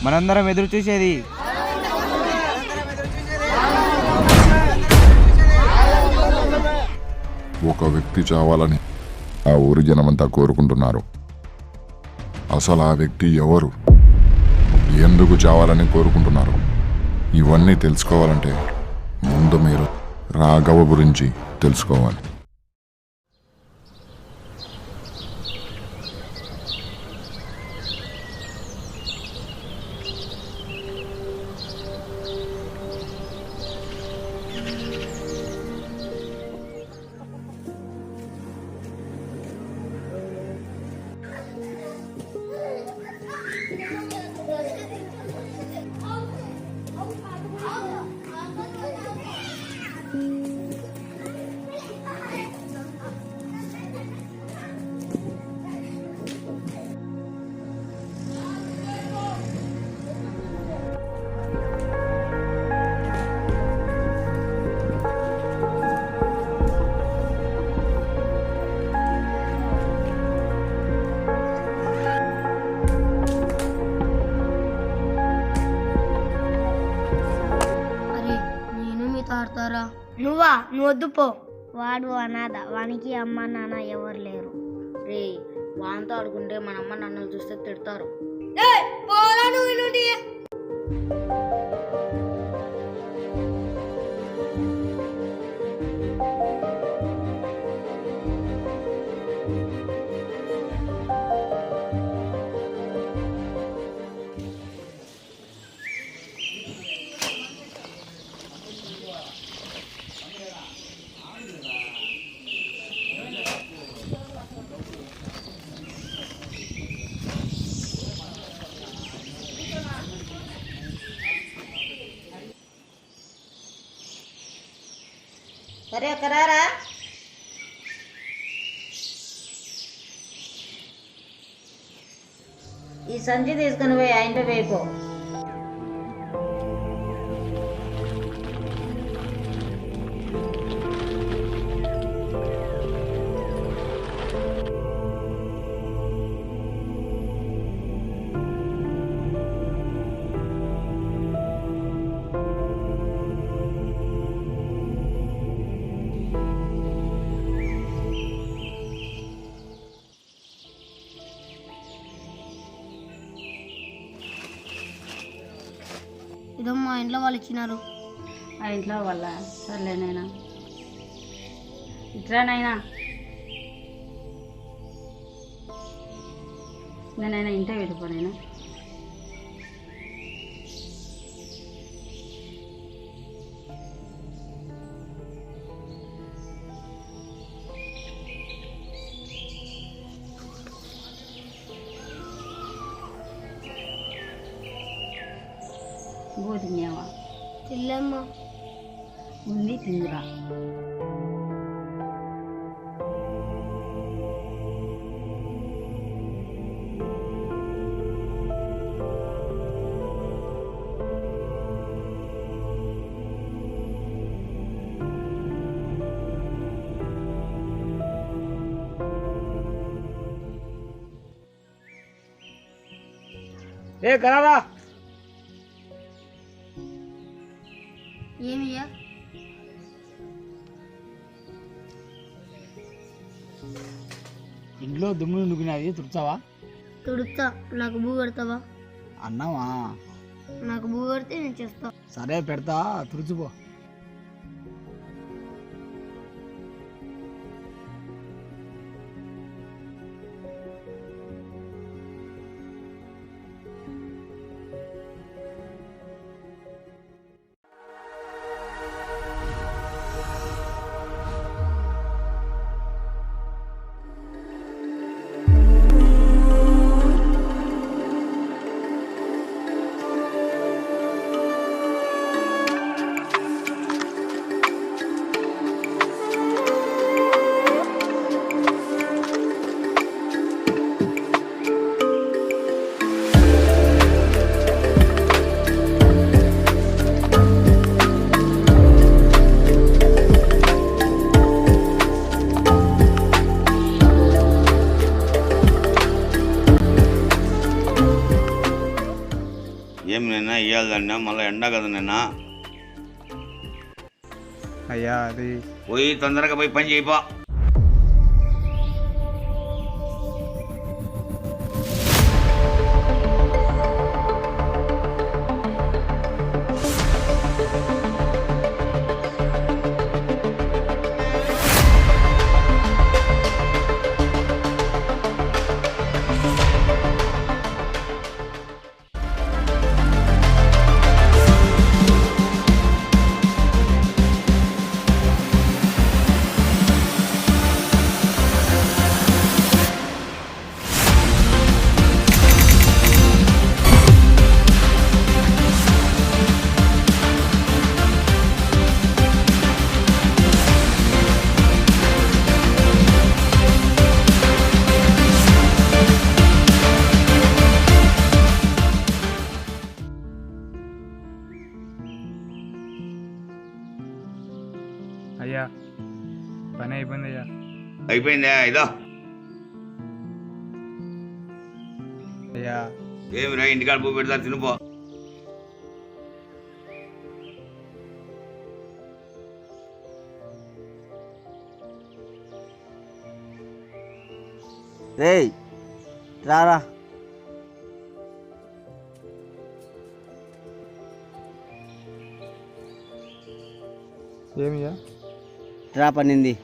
మనందరం ఎదురు చూసేది. ఒక వ్యక్తి చావాలని ఆ ఊరి జనమంతా కోరుకుంటున్నారు. అసలు ఆ వ్యక్తి ఎవరు, ఎందుకు చావాలని కోరుకుంటున్నారు? ఇవన్నీ తెలుసుకోవాలంటే ముందు మీరు రాఘవ గురించి తెలుసుకోవాలి. నువ్వు వద్దు పో. వాడు అనాథ, వానికి అమ్మ నాన్న ఎవరు లేరు. రే వాంతో ఆడుకుంటే మన అమ్మ నన్ను చూస్తే తిడతారు. సరే కరారా. ఈ సంచి తీసుకుని పోయి ఆయన వేయపో. ఇదో మా ఇంట్లో వాళ్ళు ఇచ్చినారు. ఆ ఇంట్లో వాళ్ళ సర్లేనైనా ఇట్రానైనా నేనైనా ఇంటే వెళ్ళిపోనైనా. తిన్నావా? తిల్లమ్మా ఉంది తిందురా. ఏ కరారా. ఏమియ్యా? ఇంట్లో దుమ్ము నుగ్గినది తుడుచావా? తుడుతా. నాకు బూ పెడతావా? అన్నావా? నాకు బూ పెడితే నేను చేస్తా. సరే పెడతా, తుడుచుపో. ఏం నైనా ఇవ్వాలన్నా మళ్ళీ ఎండ కదా నైనా. అయ్యా అది పోయి తొందరగా పోయి పని చేయిపో. అయ్యా పని అయిపోయింది అయ్యా. అయిపోయిందా? ఇదో అయ్యా ఏమిరా ఇంటికాడ పో పెడతా తినిపో. రేయ్ రారా. ఏమియా? రా పనింది.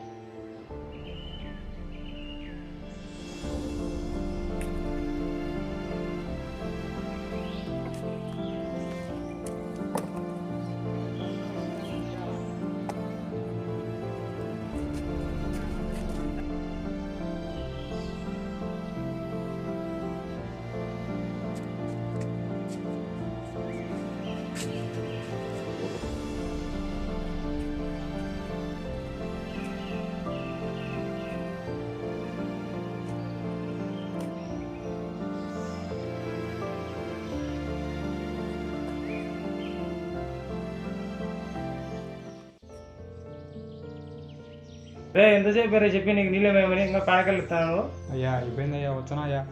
రే ఎంతసేపు రే చెప్పి నీకు నీళ్ళేమేమని ఇంకా కాయకలు ఇస్తాను. అయ్యా అయిపోయింది అయ్యా, వచ్చానా అయ్యా.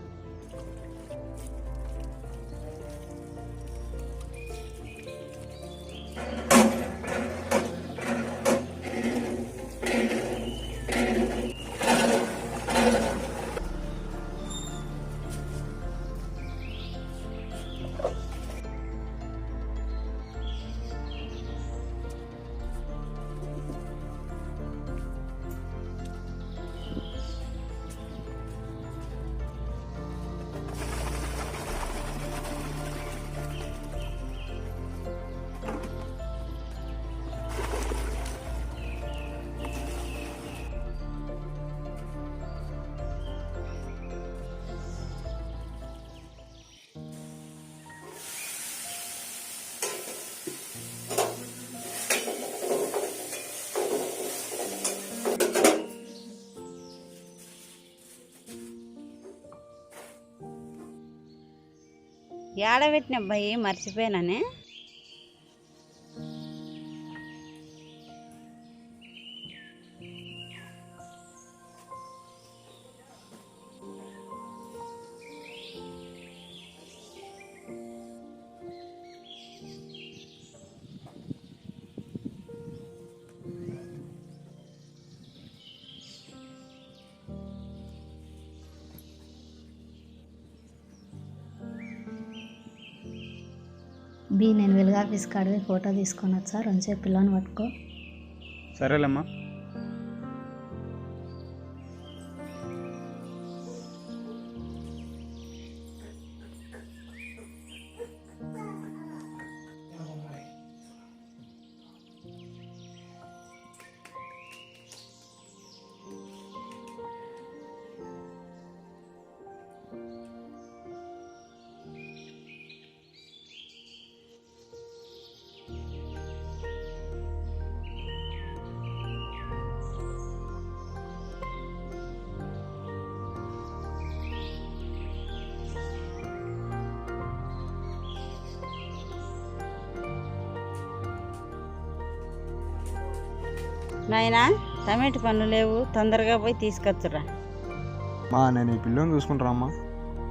ఏడబెట్టిన అబ్బాయి మర్చిపోయినానే. నేను వెలుగు ఆఫీస్ కాడివి ఫోటో తీసుకొని వచ్చా, రెండుసేపు పిల్లని పట్టుకో. సరేలేమ్మా. నాయనా టమాటో పండ్లు లేవు, తొందరగా పోయి తీసుకొచ్చురా. మా నేను ఈ పిల్లని చూసుకుంటారా అమ్మా?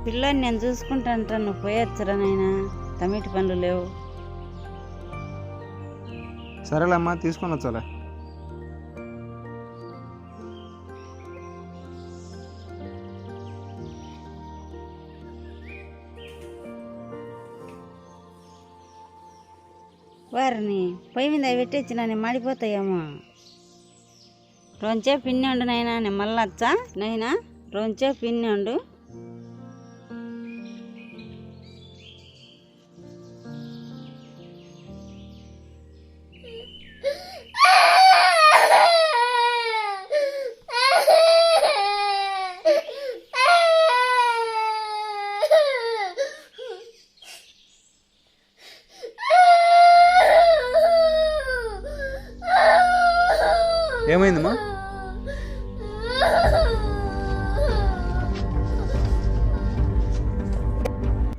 పిల్లని నేను చూసుకుంటాంటా, నువ్వు పోయొచ్చురా నాయనా. టమాటా పండ్లు లేవు. సరేలేమ్మా తీసుకొని వచ్చాలే. వారిని పొయ్యి మీద పెట్టేచ్చిన నేను మాడిపోతాయేమో. రొంచే పిన్ని ఉండు నైనా, నేను మళ్ళీ వచ్చా నైనా. రొంచే పిన్ని ఉండు. ఏమైందమ్మా?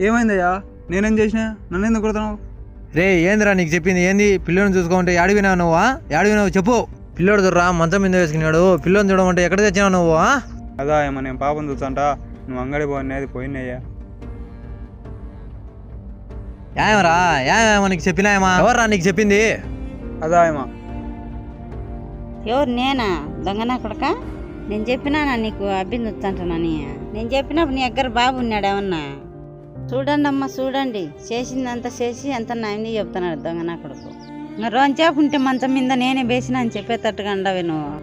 ఏమైందయ్యా? నేనేం చేసినా? నన్ను ఎందుకు కొడుతున్నావు? రే ఏందిరా నీకు చెప్పింది ఏంది? పిల్లోని చూసుకోమంటే యాడివినావు నువ్వా? యాడివినావు చెప్పు. పిల్లోడు దుర్రా మంచం మీద వేసుకున్నాడు. పిల్లోని చూడమంటే ఎక్కడ తెచ్చినావు నువ్వు? అదా ఏమో నేను పాపం చూసంట. నువ్వు అంగడి పోయినది పోయినయ్యా. ఏమరా ఏమేమో నీకు చెప్పినాయమా? ఎవర్రా నీకు చెప్పింది? అదా ఏమో. ఎవరు నేనా? దొంగనా కొడక? నేను చెప్పినానా నీకు అబ్బింది వచ్చంటానని? నేను చెప్పినప్పుడు నీ దగ్గర బాబు ఉన్నాడు ఏమన్నా? చూడండి అమ్మ చూడండి, చేసిందంతా చేసి అంత నాయని చెప్తున్నాడు దొంగనా కొడుకు. ఇంకా రోజుసేపు ఉంటే మంచం మీద నేనే వేసినా అని చెప్పేటట్టుగా ఉండవే నువ్వు.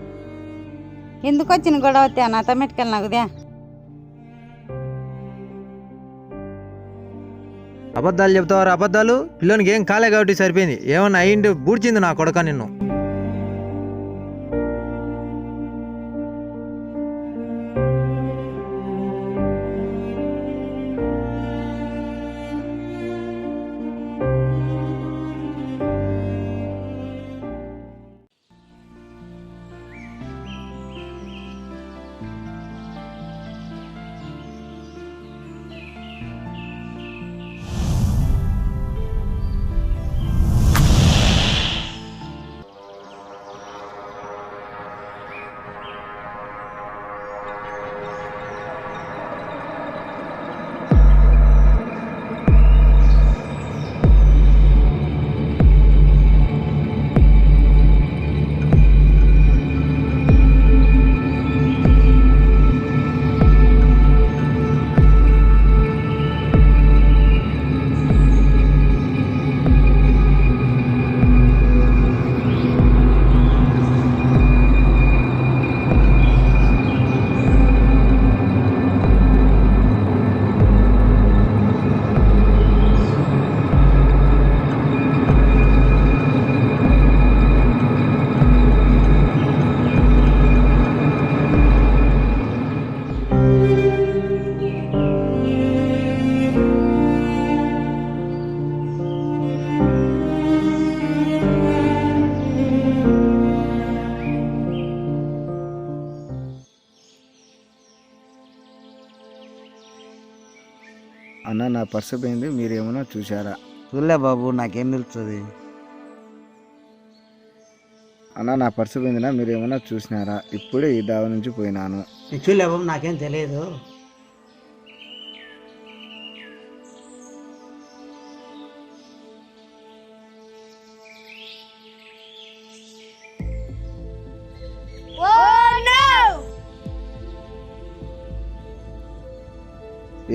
ఎందుకు వచ్చిన గొడవ నా తమ్మెట్టుకెళ్ళి నాకుదే. అబద్ధాలు చెప్తావారా? అబద్ధాలు. పిల్లోనికి ఏం కాలే కాబట్టి సరిపోయింది. ఏమన్నా అయ్యిండు బూడ్చింది నా కొడక నిన్ను. అన్న నా పర్సు పోయింది, మీరేమన్నా చూసారా? చూడలే బాబు, నాకేం తెలుస్తుంది? అన్న నా పర్సు పోయిందినా, మీరేమన్నా చూసినారా? ఇప్పుడే ఈ దావ నుంచి పోయినాను. నేను చూడలే బాబు, నాకేం తెలియదు.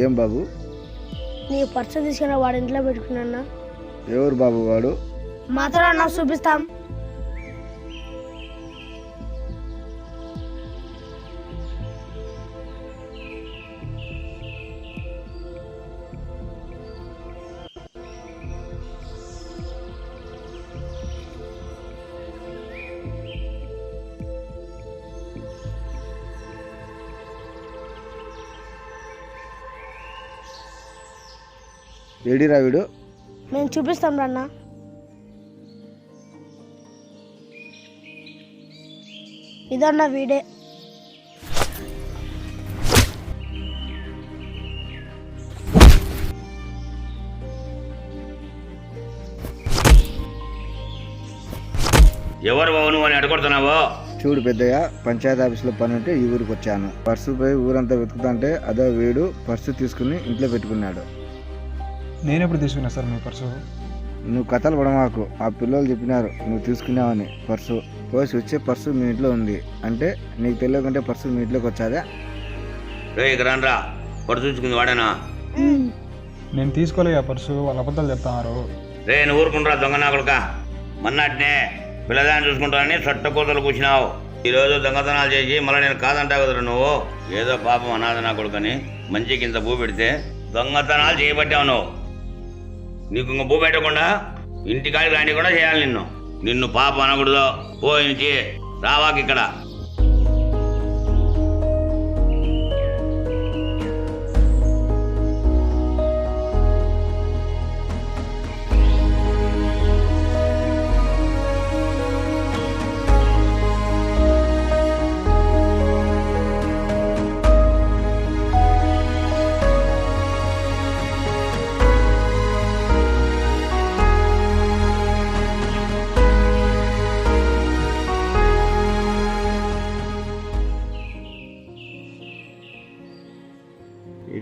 ఏం బాబు? నీ పర్సు తీసుకున్న వాడి ఇంట్లో పెట్టుకున్నా. ఎవరు బాబు వాడు? మాత్రం నాకు చూపిస్తాం. ఏడిరా వీడు? మేము చూపిస్తాం రన్నా. ఇదన్న వీడే. ఎవరు బాబు నువ్వు అని అడగొడుతున్నావో? చూడు పెద్దయ్య, పంచాయతీ ఆఫీస్లో పని ఉంటే ఈ ఊరికి వచ్చాను. పర్సు పోయి ఊరంతా వెతుకుతుంటే అదో వీడు పర్సు తీసుకుని ఇంట్లో పెట్టుకున్నాడు. నేను ఎప్పుడు తీసుకున్నా సార్ మీ పర్సు? నువ్వు కథలు పడమాకు. ఆ పిల్లలు చెప్పినారు నువ్వు తీసుకున్నావని. పర్సు పోసి వచ్చే పర్సు మీ ఇంట్లో ఉంది అంటే నీకు తెలియకుంటే పర్సు మీ ఇంట్లోకి వచ్చాదా? రే ఇక్కడ రా, పర్సు చూసుకుంది వాడేనా? నేను తీసుకోలేదు ఆ పర్సు, వాళ్ళ అబద్ధాలు చెప్తున్నారు. రే నువ్వు ఊరుకుంటురా దొంగ నా కొడుక. మన్నాటినే పిల్లదాన్ని చూసుకుంటానని చట్ట కూతలు కూర్చున్నావు. ఈరోజు దొంగతనాలు చేసి మళ్ళీ నేను కాదంటావు కదరా నువ్వు. ఏదో పాపం అనాథ నా కొడుకని మంచికి ఇంత భూ పెడితే దొంగతనాలు చేయబట్టావు నువ్వు. నీకు ఇంక భూ పెట్టకుండా ఇంటికాడికి రాని కూడా చేయాలి నిన్ను పాపం అనకూడదు. పోయించి రావాకి ఇక్కడ.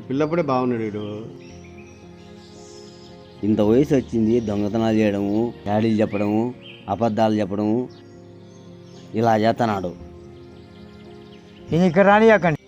పిల్లప్పుడే బాగున్నాడు వీడు. ఇంత వయసు వచ్చింది, దొంగతనాలు చేయడము, డాడీలు చెప్పడము, అబద్ధాలు చెప్పడము ఇలా చేస్తున్నాడు. నేను ఇక్కడ రాని అక్కడ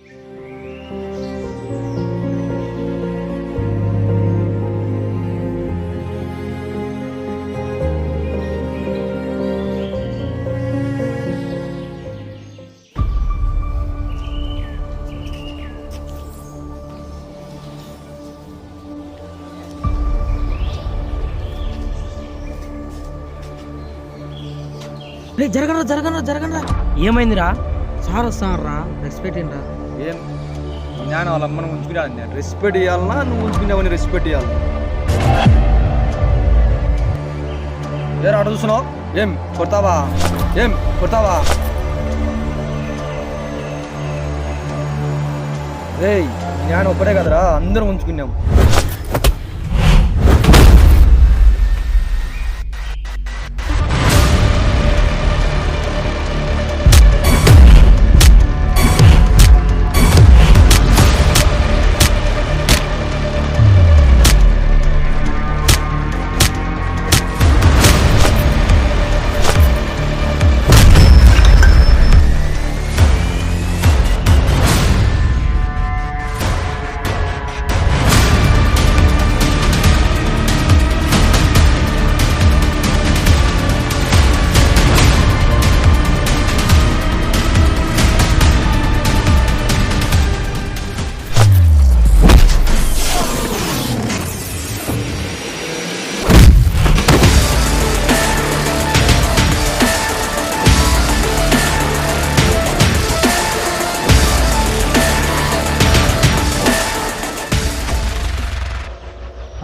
జరగనరా ఏమైందిరా? సార్ వస్తానరా, రెస్పెక్ట్ ఏంట్రా? ఏం నేను వాళ్ళ అమ్మను ఉంచుకున్నా, నేను రెస్పెక్ట్ ఇవ్వాలన్నా నువ్వు ఉంచుకున్నావని రెస్పెక్ట్ ఇవ్వాలి. ఏం ఆడ చూస్తున్నావు? ఏం కొడతావా? ఏయ్ నేను ఒక్కడే కదరా, అందరం ఉంచుకున్నాం.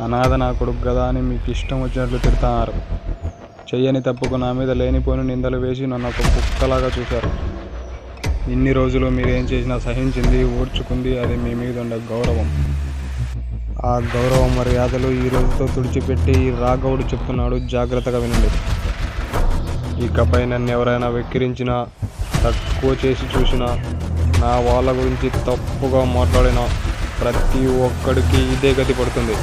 అనాథ నా కొడుకు కదా అని మీకు ఇష్టం వచ్చినట్లు తిడుతున్నారు. చెయ్యని తప్పుకు నా మీద లేనిపోయిన నిందలు వేసి నన్ను ఒక కుక్కలాగా చూశారు. ఇన్ని రోజులు మీరేం చేసినా సహించింది, ఓర్చుకుంది, అది మీ మీద ఉండే గౌరవం. ఆ గౌరవ మర్యాదలు ఈ రోజుతో తుడిచిపెట్టి ఈ రాఘవుడు చెప్తున్నాడు, జాగ్రత్తగా వినండి. ఇకపై నన్ను ఎవరైనా వెక్కిరించినా, తక్కువ చేసి చూసినా, నా వాళ్ళ గురించి తప్పుగా మాట్లాడినా ప్రతి ఒక్కడికి ఇదే గతి పడుతుంది.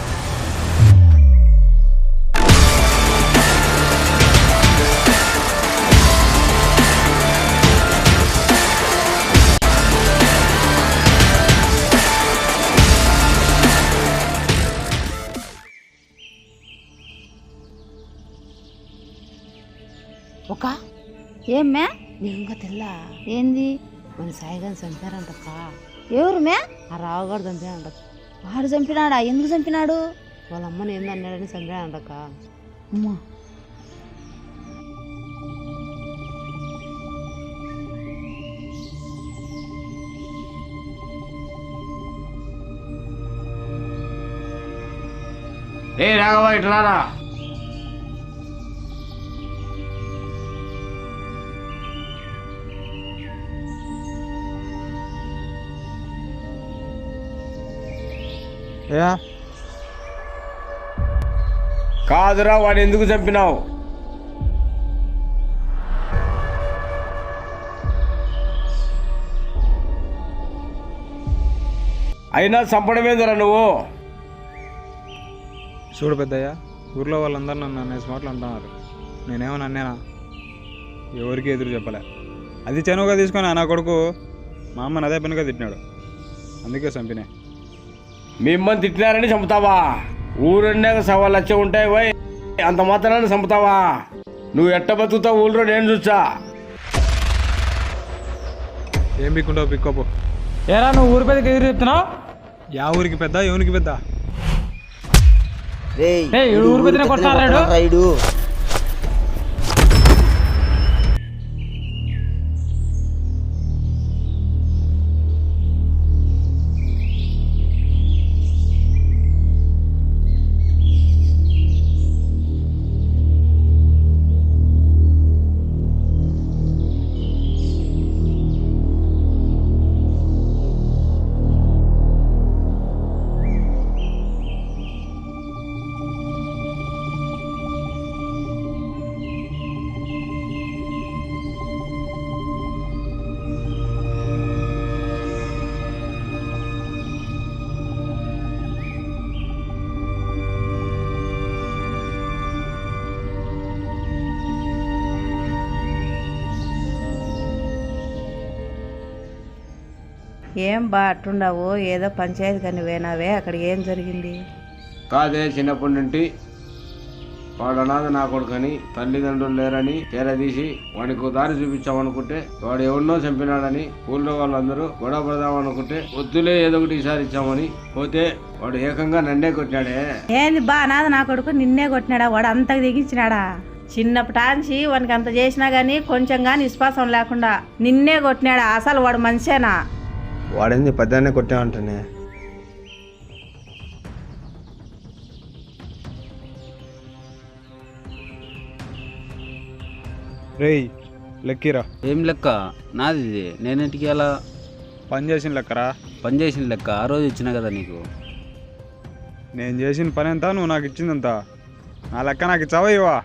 ఒక ఏమ్మే ఇంకా తెల్ల ఏంది మన సాయిగాని చంపారంటక్క. ఎవరు మే? ఆ రావుగాడు చంపాడంట. వాడు చంపినాడా? ఎందుకు చంపినాడు? వాళ్ళ అమ్మని ఏందన్నాడని చంపాడంటక్క. అమ్మా రే రాఘవ ఇట్లారా. కాదురా, వాడు ఎందుకు చంపినావు? అయినా చంపడమేందిరా నువ్వు? చూడు పెద్దయ్య, ఊర్లో వాళ్ళందరూ నన్ను అనేసి మాటలు అంటున్నారు. నేనేమని అన్నానా? ఎవరికి ఎదురు చెప్పలే. అది చనువుగా తీసుకొని నా కొడుకు మా అమ్మని అదే పనిగా తిట్టినాడు, అందుకే చంపినే. మీ అమ్మని తిట్టినారని చంపుతావా? ఊరుండాక 1,00,000 ఉంటాయి పోయి అంత మాత్రాన్ని చంపుతావా? నువ్వు ఎట్ట బతుకుతావు ఊళ్ళో నేను చూసా. ఏం బిక్కుంటావు పిక్కోపో. ఏరా నువ్వు ఊరి పెద్దకి ఎదురు చెప్తున్నావు? యా ఊరికి పెద్ద, ఎవరికి పెద్ద? ఊరి పెద్దనే కొట్టారా రైడు? ఏం బా అట్టుండవు? ఏదో పంచాయతీ కని పోయినావే, అక్కడ ఏం జరిగింది? కాదే, చిన్నప్పటి నుండి వాడు అనాథ నా కొడుకని, తల్లిదండ్రులు లేరని తీసి వాడికి దారి చూపించామనుకుంటే వాడు ఎవరినో చంపినాడని ఊళ్ళో వాళ్ళందరూ గొడవ పడదామనుకుంటే వద్దులే ఏదో ఒకటి ఈసారి ఇచ్చామని పోతే వాడు ఏకంగా నన్నే కొట్టినాడే. ఏంది బా అనాథ నా కొడుకు నిన్నే కొట్టినాడా? వాడు అంతకు దిగించినాడా? చిన్నప్పటాంచి వానికి అంత చేసినా గానీ కొంచెం గానీ విశ్వాసం లేకుండా నిన్నే కొట్టినాడా? అసలు వాడు మనిషేనా? వాడేంది పెద్దనే కొట్టామంటేనే. రేయ్ లెక్కిరా. ఏం లెక్క? నాది ఇది. నేనేంటికి అలా పని చేసిన లెక్కరా? పని చేసిన లెక్క. ఆ రోజు ఇచ్చిన కదా నీకు. నేను చేసిన పని ఎంత, నువ్వు నాకు ఇచ్చిందంతా. నా లెక్క నాకు ఇచ్చావా ఇవా?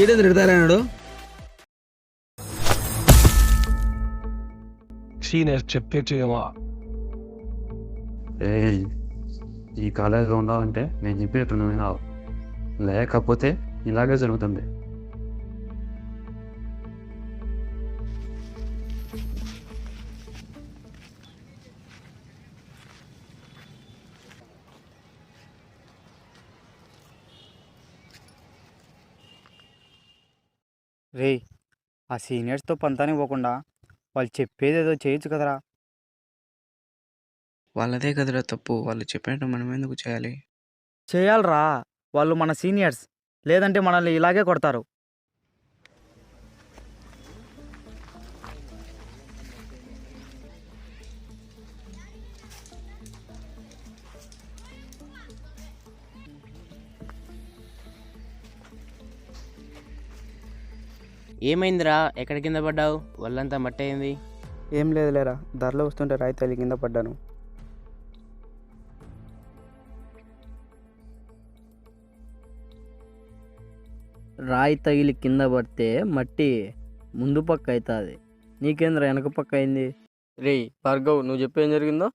ఈడేది తిడతారాడు. చెప్పే చేయమా? ఈ కాలేజీలో ఉండాలంటే నేను చెప్పేటట్టు నువ్వు వినావు, లేకపోతే ఇలాగే జరుగుతుంది. రేయ్, ఆ సీనియర్స్తో పంతానికి పోకుండా వాళ్ళు చెప్పేదేదో చేయొచ్చు కదరా. వాళ్ళదే కదరా తప్పు. వాళ్ళు చెప్పినట్టు మనం ఎందుకు చేయాలి? చేయాలరా, వాళ్ళు మన సీనియర్స్, లేదంటే మనల్ని ఇలాగే కొడతారు. ఏమైందిరా? ఎక్కడ కింద పడ్డావు? వాళ్ళంతా మట్టి అయింది. ఏం లేదులేరా, ధరలో వస్తుంటే రాయి తల్లి కింద పడ్డాను. రాయి తగిలి కింద పడితే మట్టి ముందు పక్క అవుతుంది, నీకేంద్ర వెనక పక్క అయింది? రే భార్గవ్, నువ్వు చెప్పేం జరిగిందో?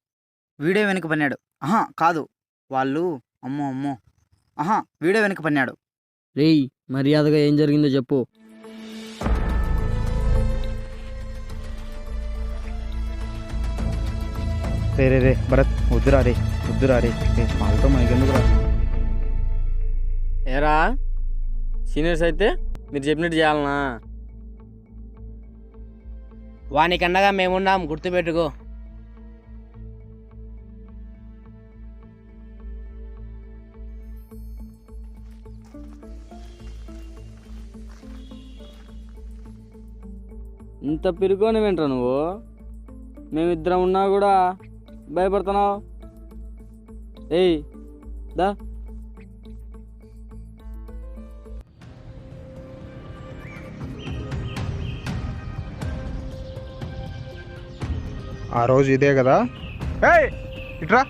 వీడే వెనక పన్నాడు. ఆహా కాదు, వాళ్ళు అమ్మో అమ్మో ఆహా వీడే వెనక పన్నాడు. రేయ్, మర్యాదగా ఏం జరిగిందో చెప్పు. రే రే రే భరత్, వద్దురా రే, వద్దురా రే, వాళ్ళతో మనకెందుకురా? ఏరా సీనియర్స్ అయితే మీరు చెప్పినట్టు చేయాలనా? వానికండగా మేమున్నాం, గుర్తుపెట్టుకో. ఇంత పిరుకోని వింటరా నువ్వు? మేమిద్దరం ఉన్నా కూడా భయపడుతున్నావు. ఏయ్ దా. ఆ రోజు ఇదే కదా. ఏయ్ ఇట్రా.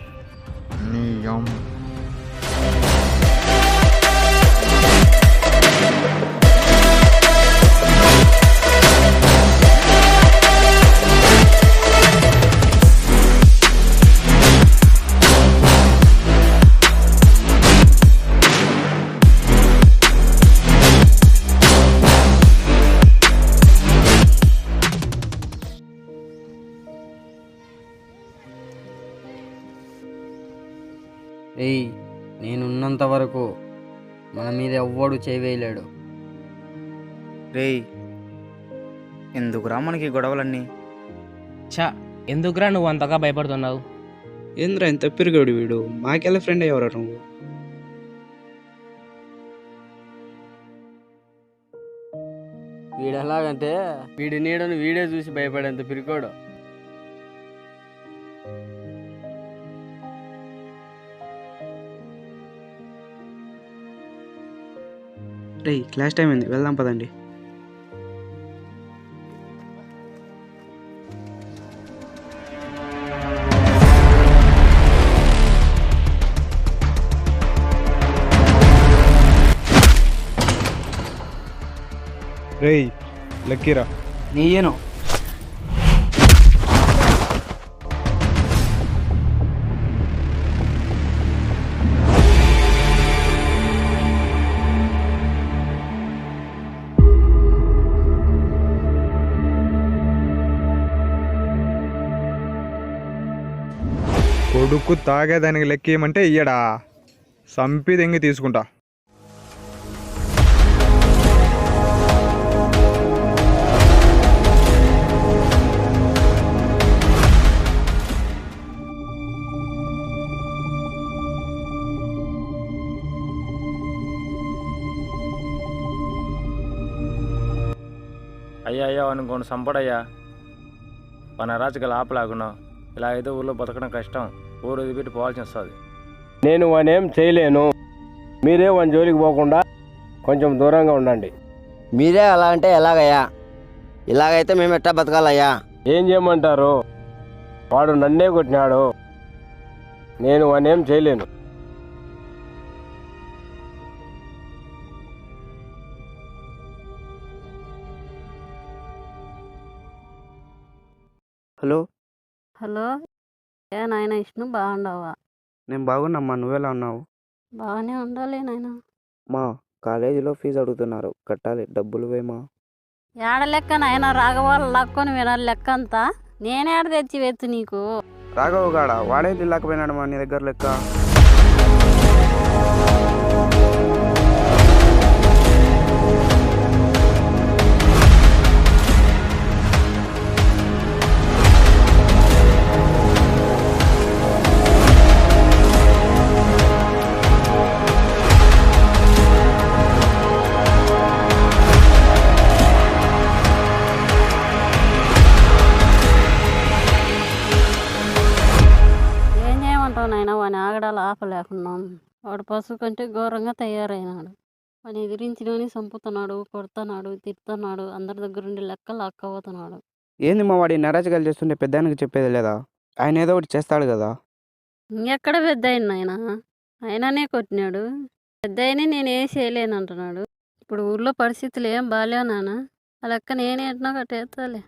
ఏయ్ నేనున్నంత వరకు మన మీద ఎవ్వడు చేయలేడు. రేయ్ ఎందుకురా మనకి గొడవలన్నీ? చా ఎందుకురా నువ్వు అంతగా భయపడుతున్నావు? ఏంద్రా ఇంత పెరిగాడు వీడు, మాకెళ్ళ ఫ్రెండ్ ఎవరా నువ్వు? వీడు ఎలాగంటే వీడి నీడను వీడే చూసి భయపడేంత పిరికోడు. రేయ్ క్లాస్ టైం అయింది, వెళ్దాం పదండి. రేయ్ లక్కీరా. నీయేను. కొడుకు తాగేదానికి లెక్కేయమంటే ఇయ్యడా, సంపి దెంగి తీసుకుంటా. అయ్యా వాడిని కొన్ని సంపడయ్యా, మన అరాచకాలు ఆపలేకున్నాం. ఇలా అయితే ఊళ్ళో బతకడం కష్టం, ఊరు వదిలిపెట్టి పోవాల్సి వస్తుంది. నేను వాడిని ఏం చేయలేను, మీరే వాని జోలికి పోకుండా కొంచెం దూరంగా ఉండండి. మీరే అలా అంటే ఎలాగయ్యా? ఇలాగైతే మేము ఎట్టా బతకాలయ్యా? ఏం చేయమంటారు? వాడు నన్నే కొట్టినాడు, నేను వాడిని ఏం చేయలేను. హలో. హలో, ఏ నాయన విష్ణు బాగుండవా? నేను బాగున్నామ్మా, నువ్వెలా ఉన్నావు? బాగానే ఉండాలి నాయన. మా కాలేజీలో ఫీజు అడుగుతున్నారు, కట్టాలి, డబ్బులు వేమా. ఏడ లెక్క నాయన రాఘవాళ్ళు లాక్కొని వినాలి లెక్క అంతా. నేనేడ తెచ్చి వెత్తు నీకు? రాఘవ్ గాడ వాడేంటి లేకపోయినాడు మా నీ దగ్గర లెక్క? నాయన వాని ఆగడాలు ఆపలేకున్నాం. వాడు పశువు కంటే ఘోరంగా తయారైనాడు. వాని ఎదిరించినని చంపుతున్నాడు, కొడుతున్నాడు, తిడుతున్నాడు, అందరి దగ్గర నుండి లెక్క లాక్కపోతున్నాడు. ఏంది మా వాడి నరాజకాలు చేస్తుంటే పెద్దానికి చెప్పేది లేదా? ఆయన ఏదో ఒకటి చేస్తాడు కదా. ఇంకెక్కడ పెద్ద అయిన నాయన, ఆయననే కొట్టినాడు. పెద్ద అయినా నేనేం చేయలేను అంటున్నాడు. ఇప్పుడు ఊర్లో పరిస్థితులు ఏం బాగాలేవు నాన్న, ఆ లెక్క నేనే ఎట్నో కట్టేస్తాలే.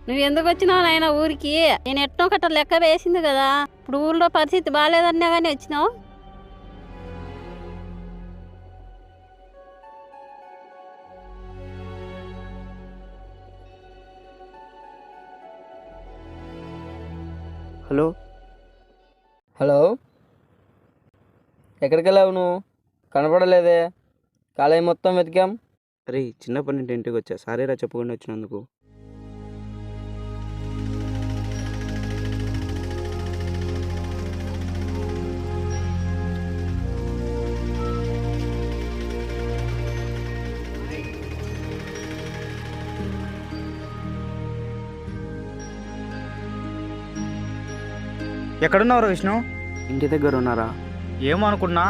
నువ్వు ఎందుకు వచ్చినావు నాయన ఊరికి? నేను ఎట్నో కట్ట లెక్క వేసింది కదా. ఇప్పుడు ఊళ్ళో పరిస్థితి బాగాలేదన్నా కానీ వచ్చినావు. హలో. హలో, ఎక్కడికి వెళ్ళావు నువ్వు? కనపడలేదే. కాలేజీ మొత్తం వెతికాం. రే చిన్నప్పటి నుండి ఇంటికి వచ్చా, సారీరా చెప్పకుండా వచ్చినందుకు. ఎక్కడున్నావురా విష్ణు? ఇంటి దగ్గర ఉన్నారా? ఏమో అనుకున్నా.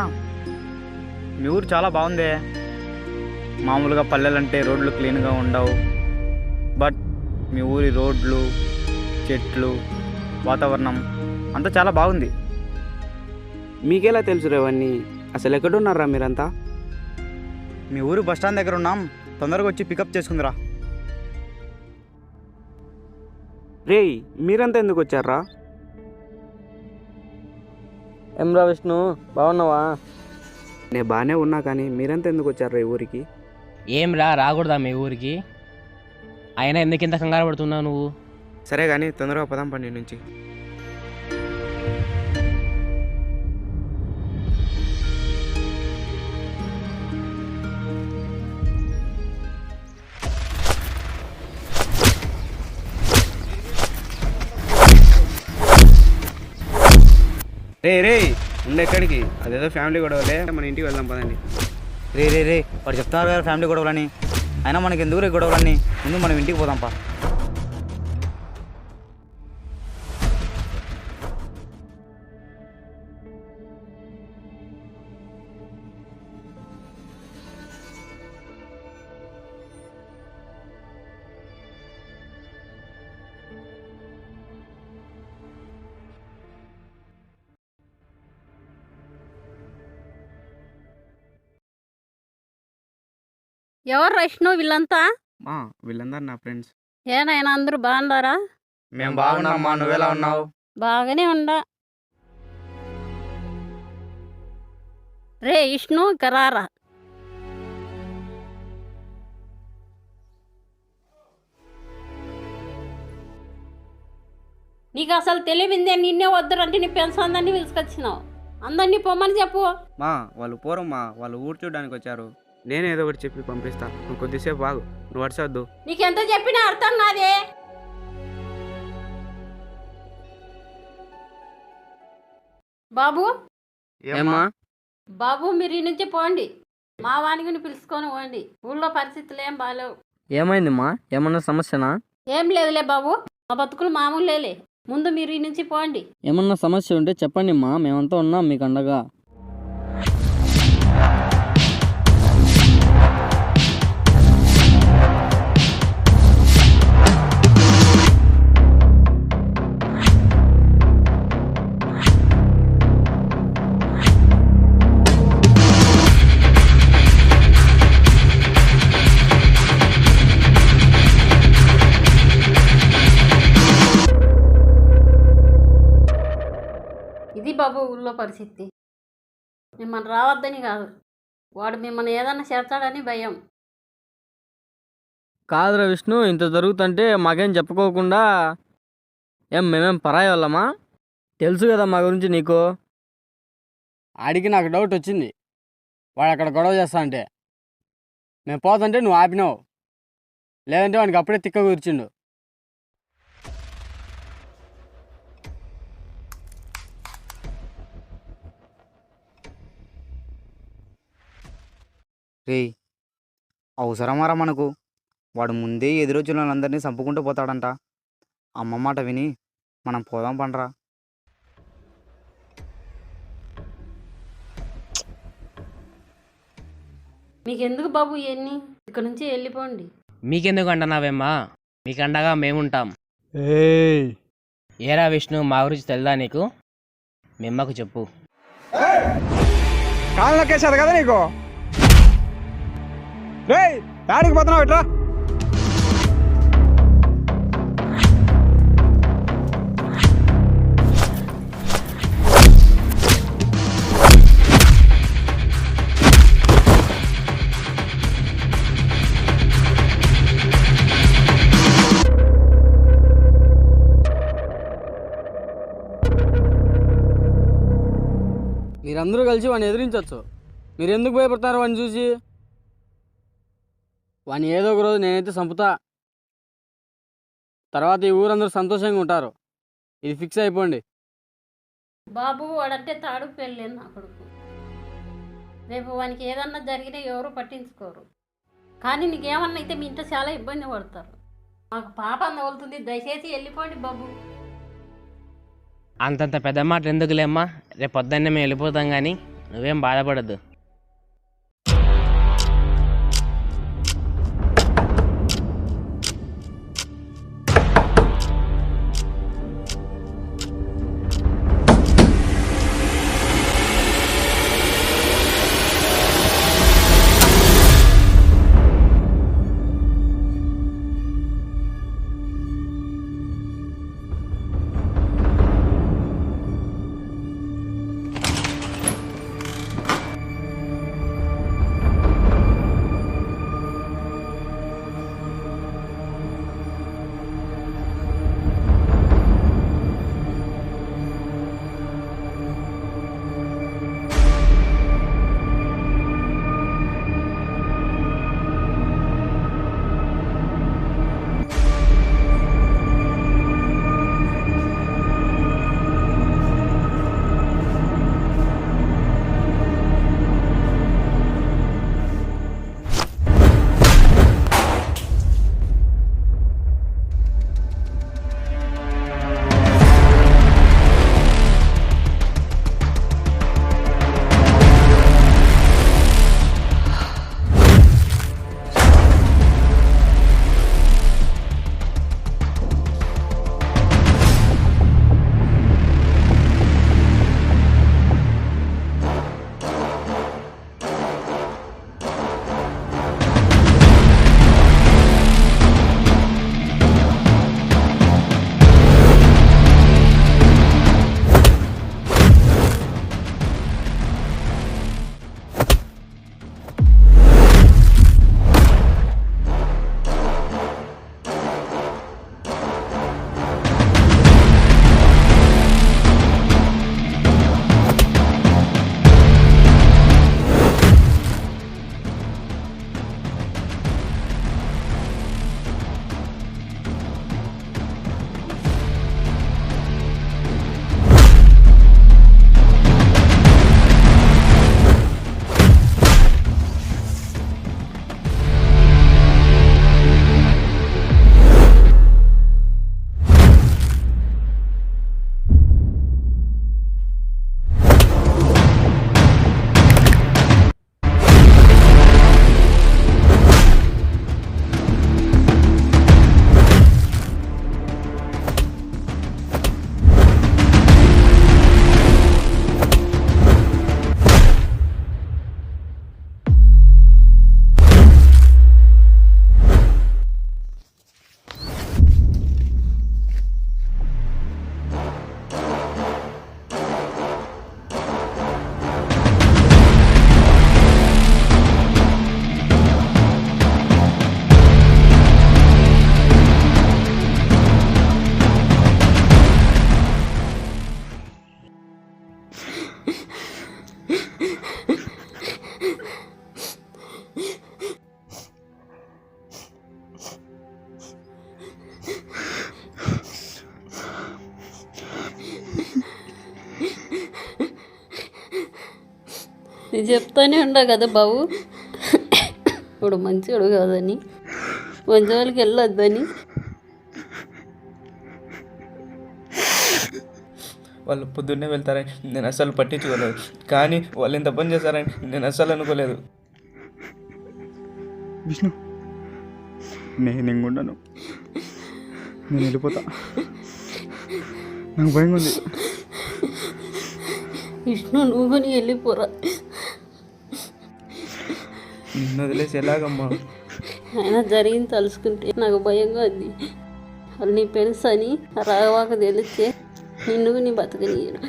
మీ ఊరు చాలా బాగుందే. మామూలుగా పల్లెలంటే రోడ్లు క్లీన్గా ఉండవు, బట్ మీ ఊరి రోడ్లు, చెట్లు, వాతావరణం అంతా చాలా బాగుంది. మీకెలా తెలుసు ఇవన్నీ? అసలు ఎక్కడున్నారా మీరంతా? మీ ఊరు బస్ స్టాండ్ దగ్గర ఉన్నాం, తొందరగా వచ్చి పికప్ చేసుకుందిరా. రేయ్ మీరంతా ఎందుకు వచ్చారా? ఏమ్రా విష్ణు, బాగున్నావా? నేను బాగానే ఉన్నా, కానీ మీరంతా ఎందుకు వచ్చారా ఈ ఊరికి? ఏం రాకూడదా మీ ఊరికి? అయినా ఎందుకు ఇంత కంగారు పడుతున్నావు నువ్వు? సరే కానీ తొందరగా పదాం పండి నుంచి. రే రే ఉండే ఎక్కడికి? అదేదో ఫ్యామిలీ గొడవలే, మన ఇంటికి వెళ్దాం పదండి. రే వాడు చెప్తున్నారు కదా ఫ్యామిలీ గొడవలని. అయినా మనకి ఎందుకు రే గొడవలన్నీ? ముందు మనం ఇంటికి పోదాంపా. ఎవరు విష్ణు వీళ్ళంతా? వీళ్ళందరూ నా ఫ్రెండ్స్. ఏనాయన అందరూ బాగున్నారా? మేము బాగున్నామమ్మా, నువ్వెలా ఉన్నావు? బాగానే ఉండా. రే విష్ణు ఇక రారా. నీకు అసలు తెలివిందే, నిన్నే వద్దరంటే నీ పెన్సందరినీ పిలుచుకొచ్చినావు. అందరినీ పొమ్మని చెప్పు. వాళ్ళు పోరమ్మా, వాళ్ళు ఊరు చూడడానికి వచ్చారు. నేను ఏదో ఒకటి చెప్పి పంపిస్తా, నువ్వు కొద్దిసేపు బాగు, నువ్వు అడిసొద్దు. నీకెంత చెప్పినా అర్థం కాదే. బాబు ఏమ్మా? బాబు మీరు ఈ నుంచి పోండి, మా వానికి పిలుచుకొని పోండి. ఊళ్ళో పరిస్థితులు ఏం బాగాలేవు. ఏమైందమ్మా? ఏమన్నా సమస్యనా? ఏం లేదులే బాబు, మా బతుకులు మామూలేలే. ముందు మీరు ఈ నుంచి పోండి. ఏమన్నా సమస్య ఉంటే చెప్పండి అమ్మా, మేమంతా ఉన్నాం మీకు అండగా. ఇది బాబు ఊళ్ళో పరిస్థితి. మిమ్మల్ని రావద్దని కాదు, వాడు మిమ్మల్ని ఏదన్నా చేస్తాడని భయం. కాదురా విష్ణు, ఇంత జరుగుతుంటే మాకేం చెప్పుకోకుండా మేమేం పరాయి వాళ్ళమా? తెలుసు కదా మా గురించి నీకు. ఆడికి నాకు డౌట్ వచ్చింది, వాడు అక్కడ గొడవ చేస్తా అంటే మేము పోతుంటే నువ్వు ఆపినావు, లేదంటే వాడికి అప్పుడే తిక్క కూర్చుండు. రే అవసరమారా మనకు? వాడు ముందే ఎదురొచ్చిన వాళ్ళందరినీ చంపుకుంటూ పోతాడంట. అమ్మ మాట విని మనం పోదాం పండ్రా. మీకెందుకు బాబు ఇవన్నీ? ఇక్కడ నుంచి వెళ్ళిపోండి. మీకెందుకు అంటున్నావేమ్మా? మీకు అండగా మేముంటాం. ఏరా విష్ణు, మా గురించి తెలుదా నీకు? మిమ్మకు చెప్పు. కాళ్ళు నొక్కేసారు కదా నీకు. రేయ్ యాడికి పోతున్నావు? ఇట్రా. మీరందరూ కలిసి వాడిని ఎదిరించవచ్చు. మీరు ఎందుకు భయపడతారు వాడిని చూసి? వాని ఏదో ఒక రోజు నేనైతే చంపుతా. తర్వాత ఈ ఊరందరూ సంతోషంగా ఉంటారు. ఇది ఫిక్స్ అయిపోండి. బాబు వాడంటే తాడు పెళ్ళలేదు నా కొడుకు. రేపు వానికి ఏదన్నా జరిగినా ఎవరు పట్టించుకోరు. కానీ నీకేమన్నా అయితే మీ ఇంట్లో చాలా ఇబ్బంది పడతారు. మాకు పాప తగులుతుంది, దయచేసి వెళ్ళిపోండి బాబు. అంతంత పెద్ద మాట ఎందుకులేమ్మా, రేపు పొద్దున్నే మేము వెళ్ళిపోతాం కానీ నువ్వేం బాధపడద్దు. నేను చెప్తానే ఉండా కదా బాబు, ఇప్పుడు మంచివాడు కాదని, మంచి వాళ్ళకి వెళ్ళొద్దని. వాళ్ళు పొద్దున్నే వెళ్తారని నేను అస్సలు పట్టించుకోలేదు, కానీ వాళ్ళు ఇంత పని చేస్తారని నేను అస్సలు అనుకోలేదు. విష్ణు, నేను ఇంకొండను, నేను వెళ్ళిపోతా, నాకు భయంగా ఉంది. విష్ణు, నువ్వు కొని వెళ్ళిపోరా. నిన్ను వదిలేసి ఎలాగమ్మా? అయినా జరిగింది తలుసుకుంటే నాకు భయంగా ఉంది. వాళ్ళు నీ ఫ్రెండ్స్ అని రావాక తెలిస్తే నిన్ను నీ బతకనీయడు.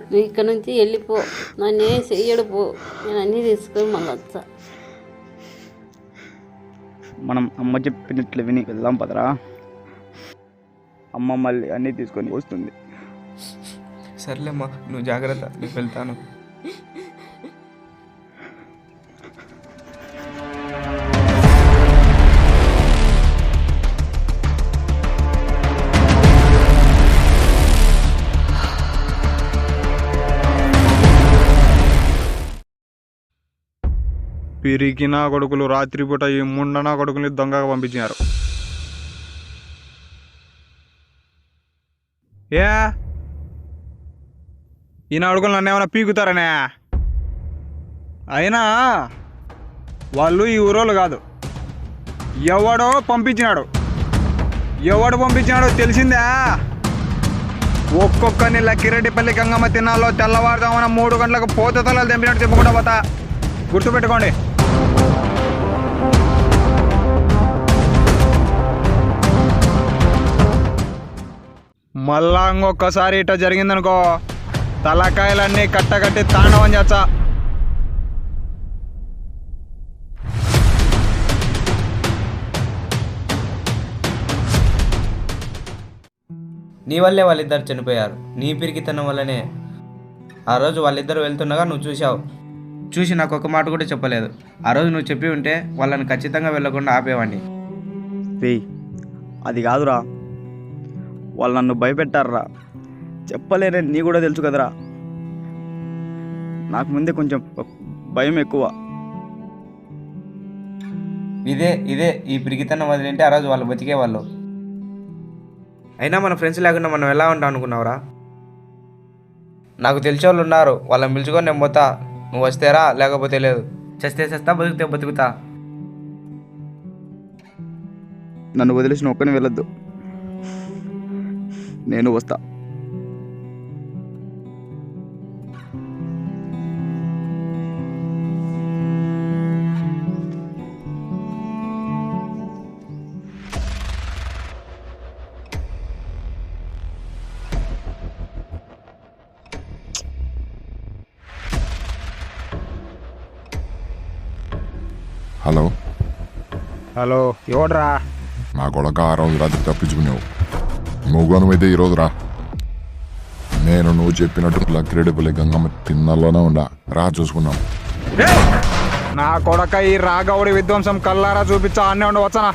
నువ్వు ఇక్కడ నుంచి వెళ్ళిపో, నన్ను ఏ చెయ్యడు పో, నేను అన్నీ తీసుకొని మళ్ళీ వస్తా. మనం అమ్మ చెప్పినట్లు విని వెళ్దాం పదరా. అమ్మ మళ్ళీ అన్నీ తీసుకొని వస్తుంది. సర్లేమ్మా, నువ్వు జాగ్రత్త, నేను వెళ్తాను. పిరికినా కొడుకులు రాత్రిపూట ఈ ముండనా కొడుకుని దొంగగా పంపించారు. ఏ ఈయన కొడుకులు నన్ను ఏమైనా పీకుతారనే? అయినా వాళ్ళు ఈ ఊరోళ్ళు కాదు, ఎవడో పంపించినాడు. ఎవడు పంపించినాడో తెలిసిందా? ఒక్కొక్కరిని లక్కిరెడ్డిపల్లి గంగమ్మ తిన్నాలో తెల్లవారుదామన్న 3 గంటలకు పోత తలలు తెంపినట్టు చెప్పుకుంటా పోతా. గుర్తుపెట్టుకోండి. మళ్ళా ఇంకొకసారి ఇట్లా జరిగిందనుకో తలకాయలన్నీ కట్టగట్టి తాండవం చేస్తా. నీ వల్లే వాళ్ళిద్దరు చనిపోయారు. నీ పిరికితనం వల్లనే. ఆ రోజు వాళ్ళిద్దరు వెళ్తుండగా నువ్వు చూసావు. చూసి నాకు ఒక మాట కూడా చెప్పలేదు. ఆ రోజు నువ్వు చెప్పి ఉంటే వాళ్ళని ఖచ్చితంగా వెళ్ళకుండా ఆపేవాడిని. అది కాదురా, వాళ్ళు నన్ను భయపెట్టారా. చెప్పలేనే, నీ కూడా తెలుసు కదరా. నాకు ముందే కొంచెం భయం ఎక్కువ. ఇదే ఈ పిరికితనం వదిలింటే ఆ రోజు వాళ్ళు బతికేవాళ్ళు. అయినా మన ఫ్రెండ్స్ లేకుండా మనం ఎలా ఉంటాం అనుకున్నావురా? నాకు తెలిసే వాళ్ళు ఉన్నారు, వాళ్ళని పిలుచుకొని నేను పోతా. నువ్వు వస్తేరా, లేకపోతే లేదు. చస్తే చస్తా, బతుకుతే బతుకుతా. నన్ను వదిలేసిన ఒక్కని వెళ్ళొద్దు, నేను వస్తా. హలో హలో, ఎవడ్రా? నా కొడక ఆ రోజు రాత్రి తప్పించుకున్నావు. నువ్వుగానుమైతే ఈరోజు రా. నేను నువ్వు చెప్పినట్టు లక్కిరెడ్డిపల్లి గంగమ్మ తిన్నలోనే ఉండా. రా చూసుకున్నాం. నా కొడక ఈ రాగవుడి విధ్వంసం కల్లారా చూపించా. అన్నే ఉండవచ్చనా?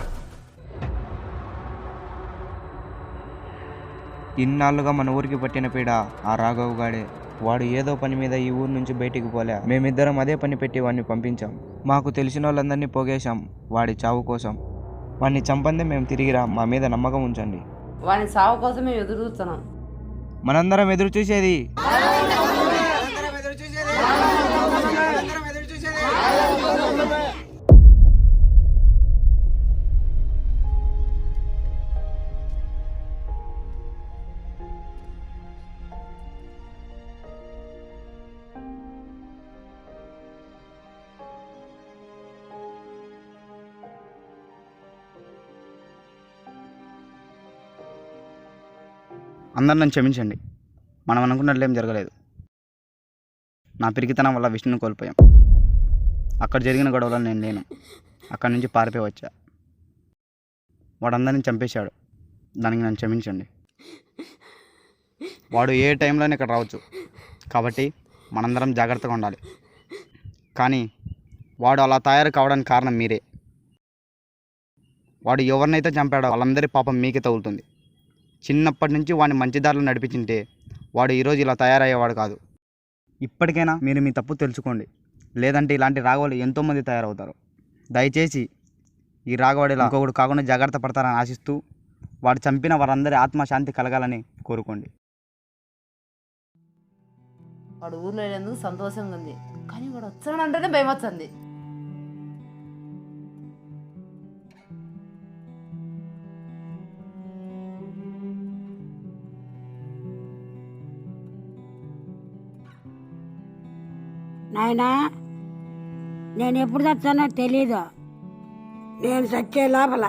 ఇన్నాళ్ళుగా మన ఊరికి పట్టిన పీడ ఆ రాఘవ్ గాడే. వాడు ఏదో పని మీద ఈ ఊరు నుంచి బయటికి పోలే. మేమిద్దరం అదే పని పెట్టి వాడిని పంపించాం. మాకు తెలిసిన వాళ్ళందరినీ పోగేశాం వాడి చావు కోసం. వాడిని చంపందే మేము తిరిగిరా. మా మీద నమ్మకం ఉంచండి. వాని సావు కోసం మేము ఎదురు చూస్తున్నాం. మనందరం ఎదురు చూసేది అందరు నన్ను క్షమించండి. మనం అనుకున్నట్లు ఏం జరగలేదు. నా పిరికితనం వల్ల విష్ణుని కోల్పోయాం. అక్కడ జరిగిన గొడవలో నేను లేను. అక్కడి నుంచి పారిపోయి వచ్చా. వాడందరినీ చంపేశాడు. దానికి నన్ను క్షమించండి. వాడు ఏ టైంలోనే ఇక్కడ రావచ్చు. కాబట్టి మనందరం జాగ్రత్తగా ఉండాలి. కానీ వాడు అలా తయారు కావడానికి కారణం మీరే. వాడు ఎవరినైతే చంపాడో వాళ్ళందరి పాపం మీకే తగులుతుంది. చిన్నప్పటి నుంచి వాడిని మంచి దారిలో నడిపించింటే వాడు ఈరోజు ఇలా తయారయ్యేవాడు కాదు. ఇప్పటికైనా మీరు మీ తప్పు తెలుసుకోండి. లేదంటే ఇలాంటి రాఘవాళ్ళు ఎంతోమంది తయారవుతారు. దయచేసి ఈ రాఘవాడిలా ఇంకొకడు కాకుండా జాగ్రత్త పడతారని ఆశిస్తూ వాడు చంపిన వారందరి ఆత్మశాంతి కలగాలని కోరుకోండి. వాడు ఊర్లో వెళ్ళేందుకు సంతోషంగా ఉంది, కానీ వాడు వచ్చానంటేనే భయం వచ్చింది. నాయనా, నేను ఎప్పుడు చచ్చానో తెలీదు. నేను చచ్చే లోపల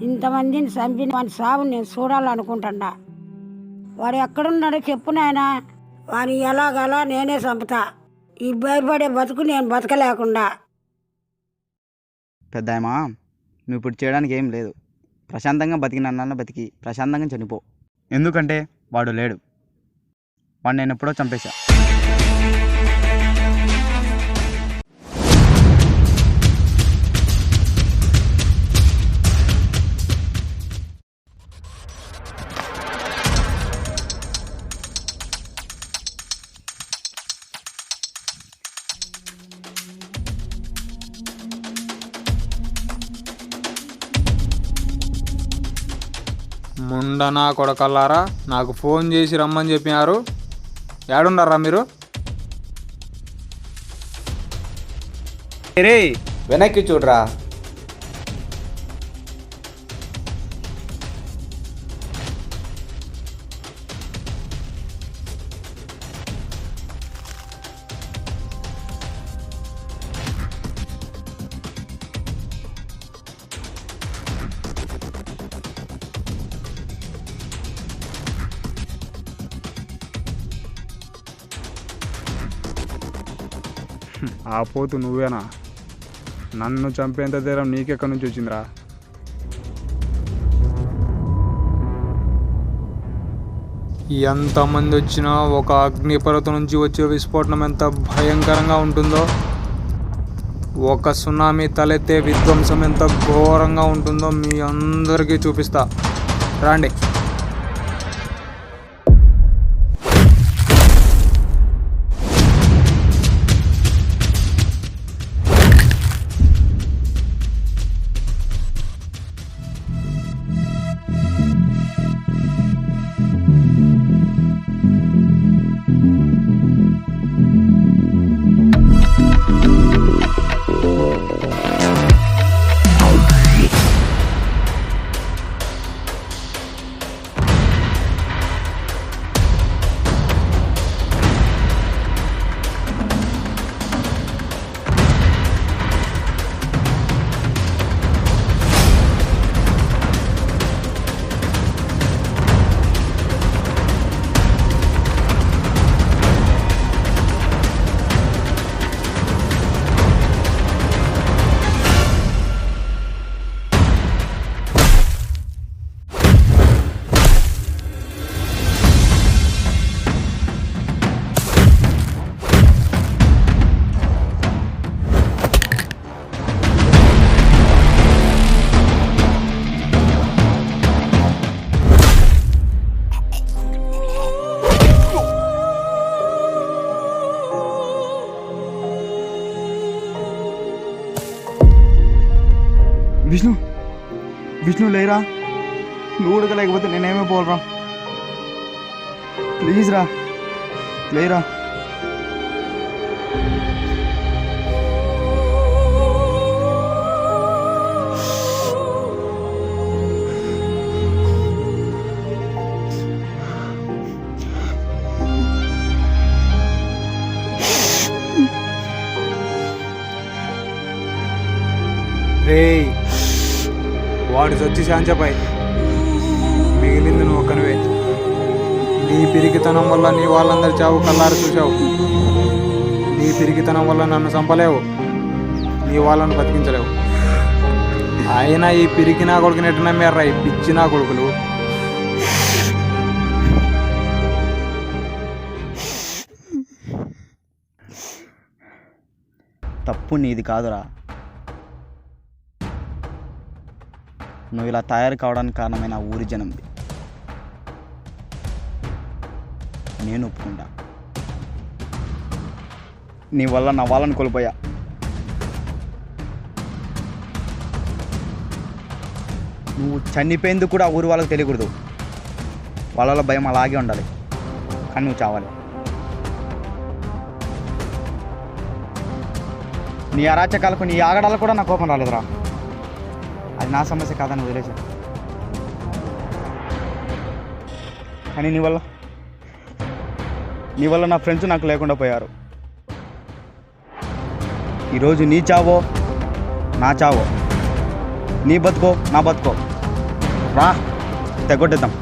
ఇంతమందిని చంపిన వాని సాగు నేను చూడాలనుకుంటున్నా. వాడు ఎక్కడున్నాడో చెప్పు నాయనా. వాని ఎలాగలా నేనే చంపుతా. ఈ భయపడే బతుకు నేను బతకలేకుండా. పెద్దాయమా, నువ్వు ఇప్పుడు చేయడానికి ఏం లేదు. ప్రశాంతంగా బతికినన్న బతికి ప్రశాంతంగా చనిపో. ఎందుకంటే వాడు లేడు. వాడు నేను ఎప్పుడో చంపేశా. ముండనా కొడకల్లారా, నాకు ఫోన్ చేసి రమ్మని చెప్పినారు. ఏడున్నారా మీరు? రే వెనక్కి చూడరా. ఆ పోతు నువ్వేనా? నన్ను చంపేంత ధైర్యం నీకెక్కడి నుంచి వచ్చిందిరా? ఎంతమంది వచ్చినా ఒక అగ్నిపర్వతం నుంచి వచ్చే విస్ఫోటనం ఎంత భయంకరంగా ఉంటుందో, ఒక సునామీ తలెత్తే విధ్వంసం ఎంత ఘోరంగా ఉంటుందో మీ అందరికీ చూపిస్తా. రాండి. విష్ణు లేరా, నువ్వు ఉడకలేకపోతే నేనేమో పోలరా. ప్లీజ్ రా, లేరా. రేయ్, వాడు చచ్చి శాంచపాయి, మిగిలింది నువ్వు ఒక్కనివే. నీ పిరికితనం వల్ల నీ వాళ్ళందరి చావు కల్లారు చూసావు. నీ పిరికితనం వల్ల నన్ను చంపలేవు, నీ వాళ్ళను బతికించలేవు. అయినా ఈ పిరికి నా కొడుకుని ఎట్టు నమ్మారా ఈ పిచ్చి నా కొడుకులు? తప్పు నీది కాదురా. నువ్వు ఇలా తయారు కావడానికి కారణమైన ఊరి జనంది. నేను ఒప్పుకుంటా. నీ వల్ల నా వాళ్ళని కోల్పోయా. నువ్వు చనిపోయేందుకు కూడా ఊరి వాళ్ళకి తెలియకూడదు. వాళ్ళ భయం అలాగే ఉండాలి, కానీ నువ్వు చావాలి. నీ అరాచకాలకు, నీ ఆగడాలకు కూడా నా కోపం రాలేదురా. అది నా సమస్య కాదని వదిలేసా. కానీ నీ వల్ల నా ఫ్రెండ్స్ నాకు లేకుండా పోయారు. ఈరోజు నీ చావో నా చావో, నీ బతుకో నా బతుకో, రా తెగొట్టేద్దాం.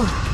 అమ్మో